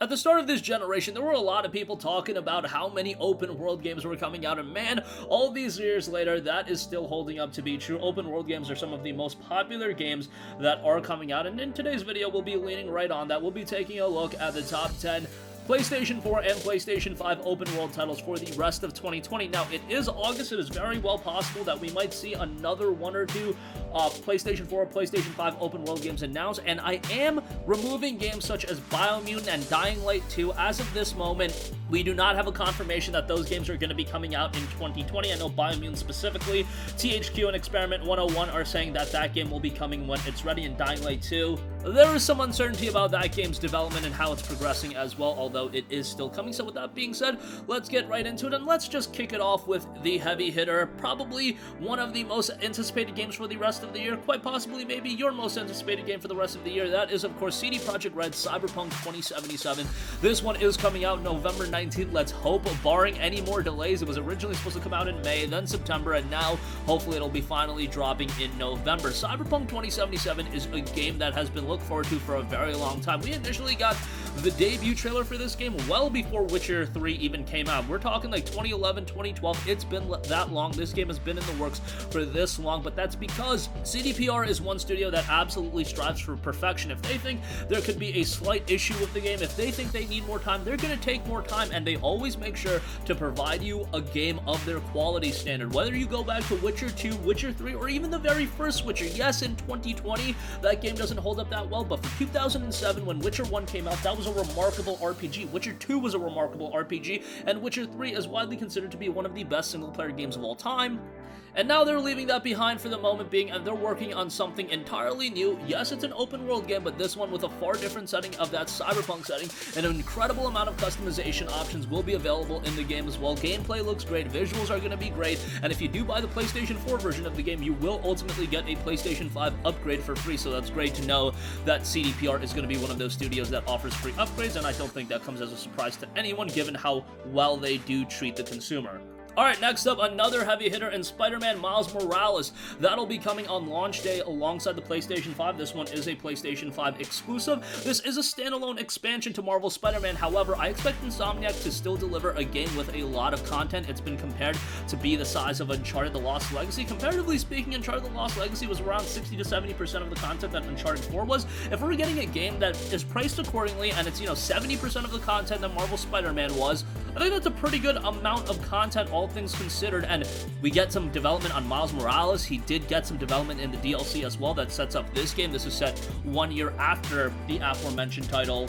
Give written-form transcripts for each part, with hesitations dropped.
At the start of this generation, there were a lot of people talking about how many open world games were coming out, and man, all these years later, that is still holding up to be true. Open world games are some of the most popular games that are coming out, and in today's video, we'll be leaning right on that. We'll be taking a look at the top 10 PlayStation 4 and PlayStation 5 open world titles for the rest of 2020. Now, it is August. It is very well possible that we might see another one or two PlayStation 4 or PlayStation 5 open world games announced, and I am removing games such as Biomutant and Dying Light 2. As of this moment, we do not have a confirmation that those games are going to be coming out in 2020. I know Biomutant specifically, THQ and Experiment 101 are saying that that game will be coming when it's ready, and Dying Light 2, there is some uncertainty about that game's development and how it's progressing as well, although it is still coming. So with that being said, let's get right into it, and let's just kick it off with the heavy hitter, probably one of the most anticipated games for the rest of the year, quite possibly maybe your most anticipated game for the rest of the year. That is, of course, CD Projekt Red's Cyberpunk 2077. This one is coming out November 19th, let's hope, barring any more delays. It was originally supposed to come out in May, then September, and now hopefully it'll be finally dropping in November. Cyberpunk 2077 is a game that has been looked forward to for a very long time. We initially got the debut trailer for this game well before Witcher 3 even came out. We're talking like 2011, 2012. It's been that long. This game has been in the works for this long, but that's because CDPR is one studio that absolutely strives for perfection. If they think there could be a slight issue with the game, if they think they need more time, they're going to take more time, and they always make sure to provide you a game of their quality standard. Whether you go back to Witcher 2, Witcher 3, or even the very first Witcher. Yes, in 2020, that game doesn't hold up that well, but for 2007, when Witcher 1 came out, that was a remarkable RPG. Witcher 2 was a remarkable RPG, and Witcher 3 is widely considered to be one of the best single-player games of all time. And now they're leaving that behind for the moment being, and they're working on something entirely new. Yes, it's an open world game, but this one with a far different setting of that cyberpunk setting, and an incredible amount of customization options will be available in the game as well. Gameplay looks great, visuals are going to be great, and if you do buy the PlayStation 4 version of the game, you will ultimately get a PlayStation 5 upgrade for free, so that's great to know that CDPR is going to be one of those studios that offers free upgrades, and I don't think that comes as a surprise to anyone given how well they do treat the consumer. Alright, next up, another heavy hitter in Spider-Man Miles Morales. That'll be coming on launch day alongside the PlayStation 5. This one is a PlayStation 5 exclusive. This is a standalone expansion to Marvel's Spider-Man. However, I expect Insomniac to still deliver a game with a lot of content. It's been compared to be the size of Uncharted The Lost Legacy. Comparatively speaking, Uncharted The Lost Legacy was around 60 to 70% of the content that Uncharted 4 was. If we're getting a game that is priced accordingly and it's, 70% of the content that Marvel's Spider-Man was, I think that's a pretty good amount of content, all things considered, and we get some development on Miles Morales. He did get some development in the DLC as well that sets up this game. This is set 1 year after the aforementioned title.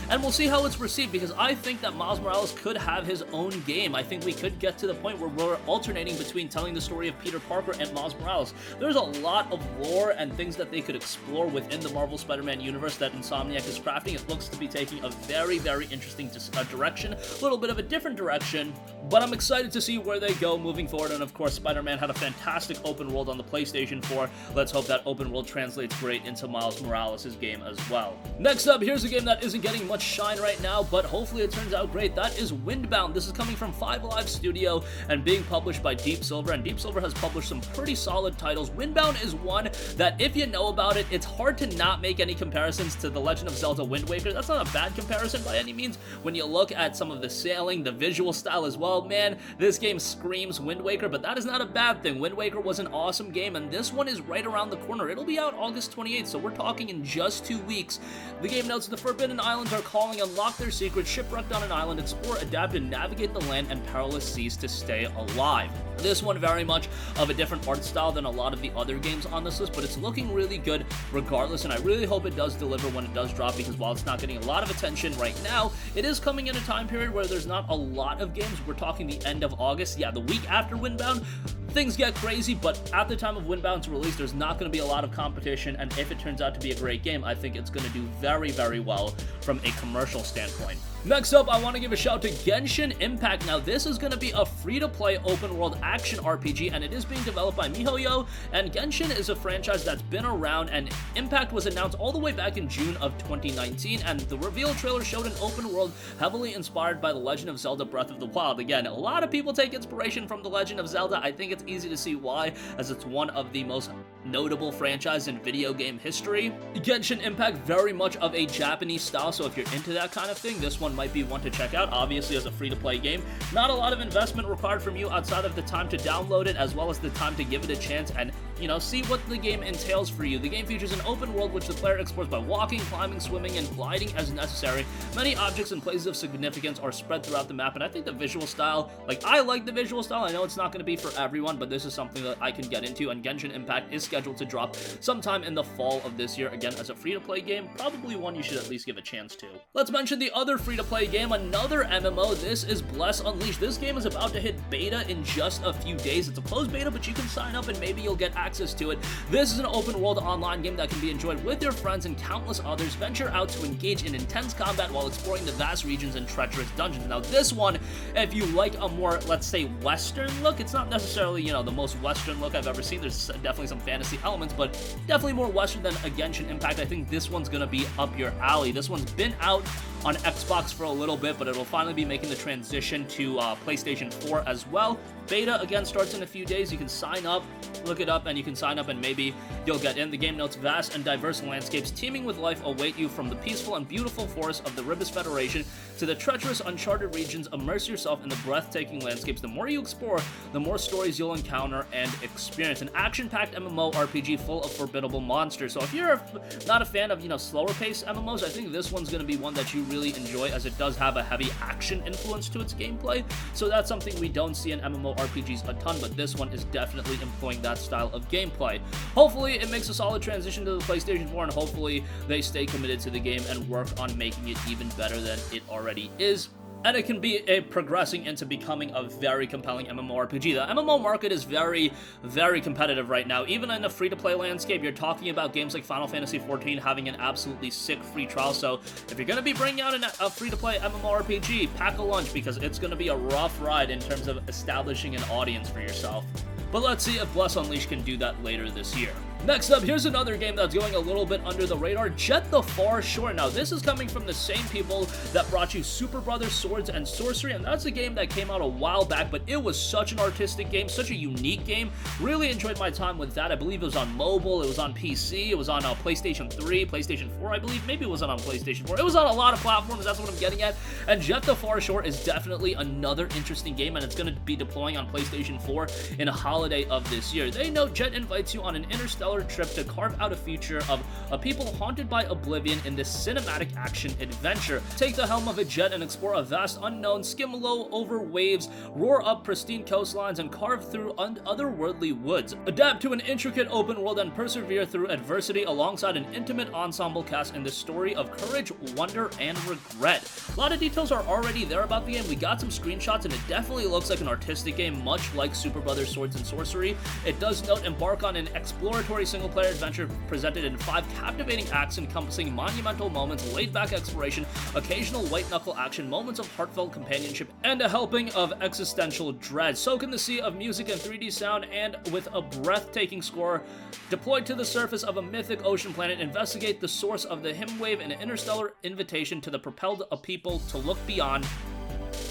And we'll see how it's received, because I think that Miles Morales could have his own game. I think we could get to the point where we're alternating between telling the story of Peter Parker and Miles Morales. There's a lot of lore and things that they could explore within the Marvel Spider-Man universe that Insomniac is crafting. It looks to be taking a very, very interesting direction, a little bit of a different direction, but I'm excited to see where they go moving forward. And of course, Spider-Man had a fantastic open world on the PlayStation 4. Let's hope that open world translates great into Miles Morales' game as well. Next up, here's a game that isn't getting much shine right now, but hopefully it turns out great. That is Windbound. This is coming from 5 Live Studio and being published by Deep Silver, and Deep Silver has published some pretty solid titles. Windbound is one that, if you know about it, it's hard to not make any comparisons to The Legend of Zelda Wind Waker. That's not a bad comparison by any means. When you look at some of the sailing, the visual style as well, man, this game screams Wind Waker, but that is not a bad thing. Wind Waker was an awesome game, and this one is right around the corner. It'll be out August 28th, so we're talking in just 2 weeks. The game notes the Forbidden Islands are calling, unlock their secrets, shipwrecked on an island, explore, adapt, and navigate the land and perilous seas to stay alive. This one very much of a different art style than a lot of the other games on this list, but it's looking really good regardless, and I really hope it does deliver when it does drop, because while it's not getting a lot of attention right now, it is coming in a time period where there's not a lot of games. We're talking the end of August. Yeah, the week after Windbound, things get crazy, but at the time of Windbound's release, there's not going to be a lot of competition, and if it turns out to be a great game, I think it's going to do very, very well from a commercial standpoint. Next up, I want to give a shout to Genshin Impact. Now, this is going to be a free-to-play open-world action RPG, and it is being developed by MiHoYo, and Genshin is a franchise that's been around, and Impact was announced all the way back in June of 2019, and the reveal trailer showed an open world heavily inspired by The Legend of Zelda Breath of the Wild. Again, a lot of people take inspiration from The Legend of Zelda. I think it's easy to see why, as it's one of the most notable franchises in video game history. Genshin Impact, very much of a Japanese style, so if you're into that kind of thing, this one might be one to check out. Obviously, as a free-to-play game, not a lot of investment required from you outside of the time to download it, as well as the time to give it a chance and, you know, see what the game entails for you. The game features an open world which the player explores by walking, climbing, swimming, and gliding as necessary. Many objects and places of significance are spread throughout the map, and I think the visual style, I like the visual style. I know it's not going to be for everyone, but this is something that I can get into, and Genshin Impact is scheduled to drop sometime in the fall of this year. Again, as a free-to-play game, probably one you should at least give a chance to. Let's mention the other free-to-play game, another MMO. This is Bless Unleashed. This game is about to hit beta in just a few days. It's a closed beta, but you can sign up and maybe you'll get access to it. This is an open-world online game that can be enjoyed with your friends and countless others. Venture out to engage in intense combat while exploring the vast regions and treacherous dungeons. Now, this one, if you like a more, let's say, Western look, it's not necessarily, you know, the most Western look I've ever seen. There's definitely some fantasy elements, but definitely more Western than a Genshin Impact. I think this one's gonna be up your alley. This one's been out on Xbox for a little bit, but it'll finally be making the transition to PlayStation 4 as well. Beta, again, starts in a few days. You can sign up, look it up, and you can sign up and maybe you'll get in. The game notes vast and diverse landscapes teeming with life await you, from the peaceful and beautiful forests of the Ribis Federation to the treacherous, uncharted regions. Immerse yourself in the breathtaking landscapes. The more you explore, the more stories you'll encounter and experience. An action-packed MMORPG full of formidable monsters. So if you're not a fan of, you know, slower-paced MMOs, I think this one's going to be one that you really enjoy, as it does have a heavy action influence to its gameplay. So that's something we don't see in MMORPGs a ton, but this one is definitely employing that style of gameplay. Hopefully it makes a solid transition to the PlayStation 4, and hopefully they stay committed to the game and work on making it even better than it already is. And it can be progressing into becoming a very compelling MMORPG. The MMO market is very, very competitive right now. Even in a free-to-play landscape, you're talking about games like Final Fantasy XIV having an absolutely sick free trial. So if you're going to be bringing out a free-to-play MMORPG, pack a lunch, because it's going to be a rough ride in terms of establishing an audience for yourself. But let's see if Bless Unleashed can do that later this year. Next up, here's another game that's going a little bit under the radar, JETT the Far Shore. Now, this is coming from the same people that brought you Super Brothers Swords and Sorcery, and that's a game that came out a while back, but it was such an artistic game, such a unique game. Really enjoyed my time with that. I believe it was on mobile, it was on PC, it was on PlayStation 3, PlayStation 4, I believe. Maybe it wasn't on PlayStation 4. It was on a lot of platforms, that's what I'm getting at. And JETT the Far Shore is definitely another interesting game, and it's going to be deploying on PlayStation 4 in a holiday of this year. They note JETT invites you on an interstellar trip to carve out a future of a people haunted by oblivion in this cinematic action adventure. Take the helm of a jet and explore a vast unknown, skim low over waves, roar up pristine coastlines, and carve through otherworldly woods. Adapt to an intricate open world and persevere through adversity alongside an intimate ensemble cast in the story of courage, wonder, and regret. A lot of details are already there about the game. We got some screenshots, and it definitely looks like an artistic game, much like Super Brothers Swords and Sorcery. It does note embark on an exploratory single-player adventure presented in 5 captivating acts encompassing monumental moments, laid-back exploration, occasional white-knuckle action, moments of heartfelt companionship, and a helping of existential dread. Soak in the sea of music and 3D sound, and with a breathtaking score, deployed to the surface of a mythic ocean planet, investigate the source of the hymn wave, an interstellar invitation to the propelled people to look beyond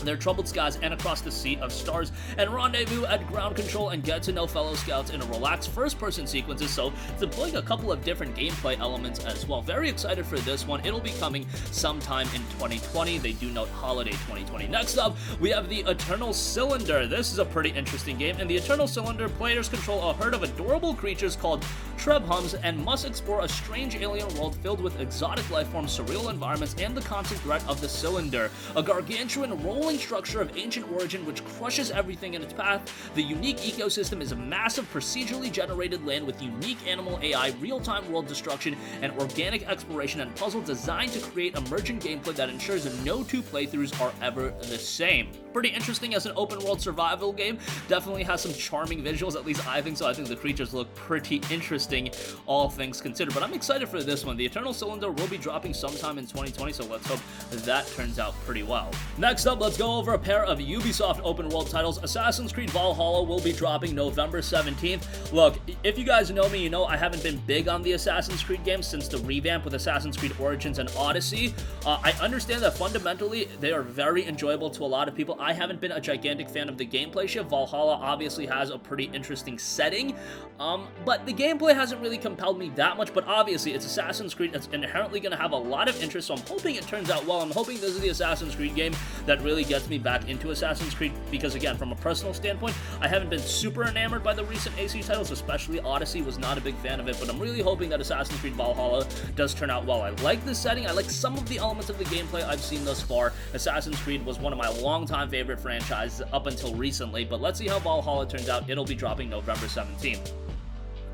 their troubled skies and across the sea of stars, and rendezvous at ground control and get to know fellow scouts in a relaxed first-person sequences, so it's employing a couple of different gameplay elements as well. Very excited for this one. It'll be coming sometime in 2020. They do note holiday 2020. Next up, we have the Eternal Cylinder. This is a pretty interesting game. In the Eternal Cylinder, players control a herd of adorable creatures called Trebhums and must explore a strange alien world filled with exotic lifeforms, surreal environments, and the constant threat of the Cylinder, a gargantuan rolling structure of ancient origin which crushes everything in its path. The unique ecosystem is a massive procedurally generated land with unique animal AI, real-time world destruction, and organic exploration and puzzle designed to create emergent gameplay that ensures that no two playthroughs are ever the same. pretty interesting as an open world survival game. Definitely has some charming visuals, at least I think so. I think the creatures look pretty interesting, all things considered. But I'm excited for this one. The Eternal Cylinder will be dropping sometime in 2020, so let's hope that turns out pretty well. Next up, let's go over a pair of Ubisoft open world titles. Assassin's Creed Valhalla will be dropping November 17th. Look, if you guys know me, you know I haven't been big on the Assassin's Creed games since the revamp with Assassin's Creed Origins and Odyssey. I understand that fundamentally they are very enjoyable to a lot of people. I haven't been a gigantic fan of the gameplay shift. Valhalla obviously has a pretty interesting setting, but the gameplay hasn't really compelled me that much. But obviously it's Assassin's Creed, it's inherently going to have a lot of interest, so I'm hoping it turns out well. I'm hoping this is the Assassin's Creed game that really gets me back into Assassin's Creed, because again, from a personal standpoint, I haven't been super enamored by the recent AC titles, especially Odyssey. Was not a big fan of it, but I'm really hoping that Assassin's Creed Valhalla does turn out well. I like the setting, I like some of the elements of the gameplay I've seen thus far. Assassin's Creed was one of my longtime favorite franchises up until recently, but let's see how Valhalla turns out. It'll be dropping November 17th.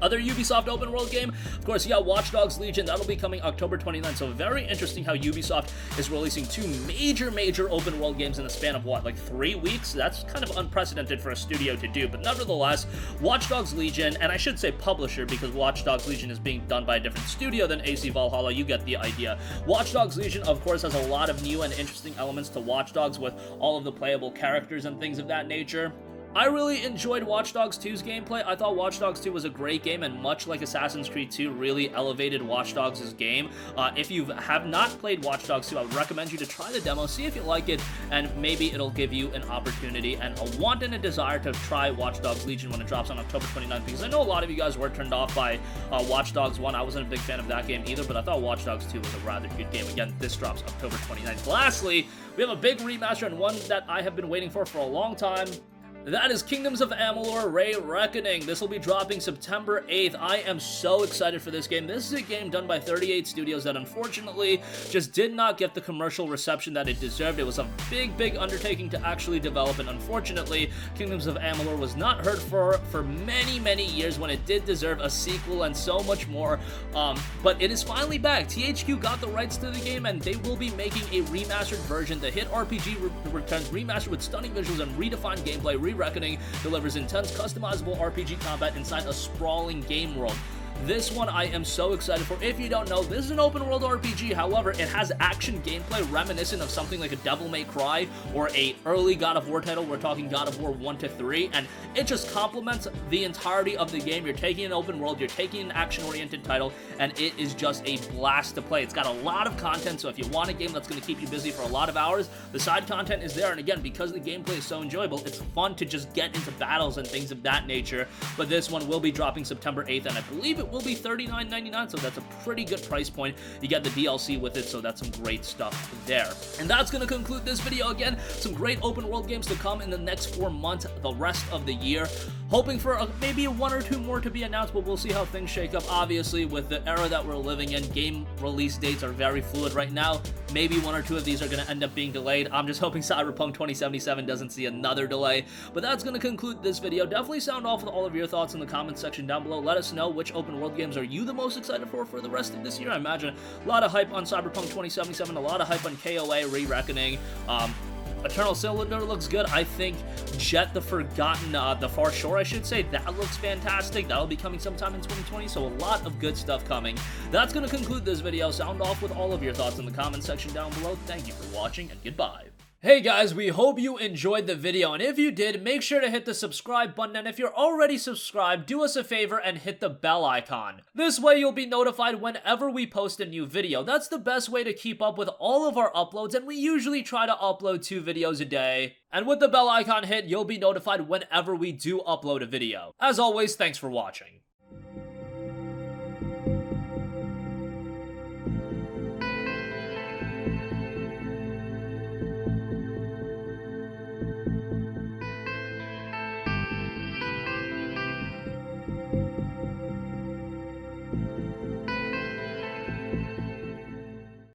Other Ubisoft open world game, of course, yeah, Watch Dogs Legion, that'll be coming October 29th, so very interesting how Ubisoft is releasing two major open world games in the span of, what, like 3 weeks? That's kind of unprecedented for a studio to do, but nevertheless, Watch Dogs Legion, and I should say publisher, because Watch Dogs Legion is being done by a different studio than AC Valhalla, you get the idea. Watch Dogs Legion, of course, has a lot of new and interesting elements to Watch Dogs with all of the playable characters and things of that nature. I really enjoyed Watch Dogs 2's gameplay. I thought Watch Dogs 2 was a great game, and much like Assassin's Creed 2, really elevated Watch Dogs' game. If you have not played Watch Dogs 2, I would recommend you to try the demo, see if you like it, and maybe it'll give you an opportunity and a want and a desire to try Watch Dogs Legion when it drops on October 29th, because I know a lot of you guys were turned off by Watch Dogs 1. I wasn't a big fan of that game either, but I thought Watch Dogs 2 was a rather good game. Again, this drops October 29th. Lastly, we have a big remaster, and one that I have been waiting for a long time. That is Kingdoms of Amalur: ReReckoning. This will be dropping September 8th. I am so excited for this game. This is a game done by 38 Studios that unfortunately just did not get the commercial reception that it deserved. It was a big undertaking to actually develop, and unfortunately, Kingdoms of Amalur was not heard for many years when it did deserve a sequel and so much more. But it is finally back. THQ got the rights to the game, and they will be making a remastered version. The hit RPG returns remastered with stunning visuals and redefined gameplay. ReReckoning delivers intense, customizable RPG combat inside a sprawling game world. This one I am so excited for. If you don't know, this is an open world RPG. However, it has action gameplay reminiscent of something like a Devil May Cry or a early God of War title. We're talking God of War 1 to 3, and it just complements the entirety of the game. You're taking an open world, you're taking an action-oriented title, and it is just a blast to play. It's got a lot of content, so if you want a game that's going to keep you busy for a lot of hours, the side content is there. And again, because the gameplay is so enjoyable, it's fun to just get into battles and things of that nature. But this one will be dropping September 8th, and I believe it will be $39.99, so that's a pretty good price point. You get the DLC with it, so that's some great stuff there. And that's going to conclude this video. Again, some great open world games to come in the next 4 months, the rest of the year. Hoping for maybe 1 or 2 more to be announced, but we'll see how things shake up. Obviously, with the era that we're living in, game release dates are very fluid right now. Maybe 1 or 2 of these are going to end up being delayed. I'm just hoping Cyberpunk 2077 doesn't see another delay. But that's going to conclude this video. Definitely sound off with all of your thoughts in the comment section down below. Let us know which open world games are you the most excited for the rest of this year. I imagine a lot of hype on Cyberpunk 2077, a lot of hype on KOA, ReReckoning. Eternal Cylinder looks good. I think JETT the Forgotten, the Far Shore, I should say, that looks fantastic. That'll be coming sometime in 2020, so a lot of good stuff coming. That's going to conclude this video. Sound off with all of your thoughts in the comment section down below. Thank you for watching, and goodbye. Hey guys, we hope you enjoyed the video, and if you did, make sure to hit the subscribe button, and if you're already subscribed, do us a favor and hit the bell icon. This way you'll be notified whenever we post a new video. That's the best way to keep up with all of our uploads, and we usually try to upload 2 videos a day. And with the bell icon hit, you'll be notified whenever we do upload a video. As always, thanks for watching.